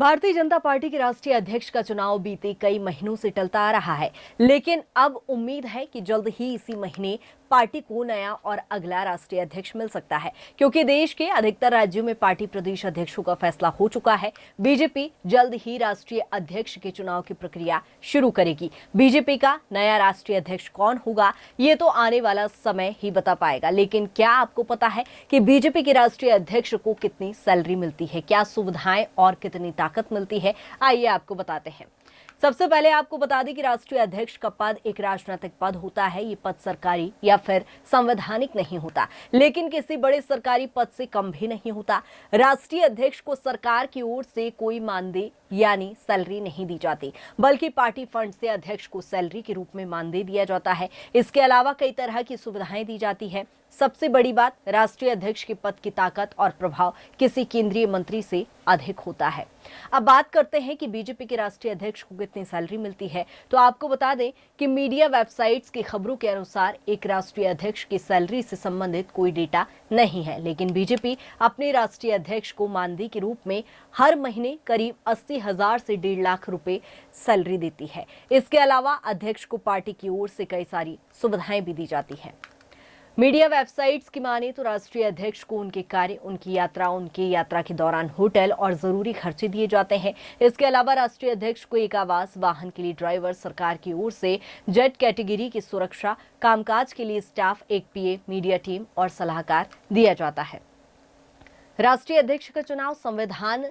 Bharatiya Janata party के राष्ट्रीय अध्यक्ष का चुनाव बीते कई महीनों से टलता आ रहा है, लेकिन अब उम्मीद है कि जल्द ही इसी महीने पार्टी को नया और अगला राष्ट्रीय अध्यक्ष मिल सकता है, क्योंकि देश के अधिकतर राज्यों में पार्टी प्रदेश अध्यक्षों का फैसला हो चुका है। बीजेपी जल्द ही राष्ट्रीय अध्यक्ष के चुनाव की प्रक्रिया शुरू करेगी। बीजेपी का नया राष्ट्रीय अध्यक्ष कौन होगा, ये तो आने वाला समय ही बता पाएगा। लेकिन क्या आपको पता है कि बीजेपी के राष्ट्रीय अध्यक्ष को कितनी सैलरी मिलती है, क्या सुविधाएं और कितनी ताकत मिलती है? आइए आपको बताते हैं। सबसे पहले आपको बता दें कि राष्ट्रीय अध्यक्ष का पद एक राजनीतिक पद होता है। ये पद सरकारी या फिर संवैधानिक नहीं होता, लेकिन किसी बड़े सरकारी पद से कम भी नहीं होता। राष्ट्रीय अध्यक्ष को सरकार की ओर से कोई मानदेय यानी सैलरी नहीं दी जाती, बल्कि पार्टी फंड से अध्यक्ष को सैलरी के रूप में मानदेय दिया जाता है। इसके अलावा कई तरह की सुविधाएं दी जाती है। सबसे बड़ी बात, राष्ट्रीय अध्यक्ष के पद की ताकत और प्रभाव किसी केंद्रीय मंत्री से अधिक होता है। अब बात करते हैं कि बीजेपी के राष्ट्रीय अध्यक्ष को कितनी सैलरी मिलती है। तो आपको बता दें कि मीडिया वेबसाइट्स की खबरों के अनुसार एक राष्ट्रीय अध्यक्ष की सैलरी से संबंधित कोई डेटा नहीं है, लेकिन बीजेपी अपने राष्ट्रीय अध्यक्ष को मानदेय के रूप में हर महीने करीब 80,000 से 1.5 लाख रुपए सैलरी देती है। इसके अलावा अध्यक्ष को पार्टी की ओर से कई सारी सुविधाएं भी दी जाती हैं। मीडिया वेबसाइट्स की माने तो राष्ट्रीय अध्यक्ष को उनके कार्य, उनकी यात्रा के दौरान होटल और जरूरी खर्चे दिए जाते हैं। इसके अलावा राष्ट्रीय अध्यक्ष को एक आवास, वाहन के लिए ड्राइवर, सरकार की ओर से जेट कैटेगरी की सुरक्षा, कामकाज के लिए स्टाफ, एक पीए, मीडिया टीम और सलाहकार दिया जाता है। राष्ट्रीय अध्यक्ष का चुनाव संविधान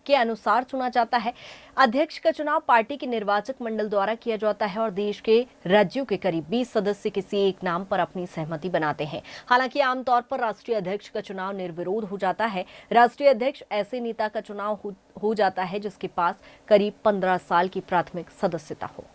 के अनुसार चुना जाता है। अध्यक्ष का चुनाव पार्टी के निर्वाचक मंडल द्वारा किया जाता है और देश के राज्यों के करीब 20 सदस्य किसी एक नाम पर अपनी सहमति बनाते हैं। हालांकि आमतौर पर राष्ट्रीय अध्यक्ष का चुनाव निर्विरोध हो जाता है। राष्ट्रीय अध्यक्ष ऐसे नेता का चुनाव हो जाता है जिसके पास करीब 15 साल की प्राथमिक सदस्यता हो।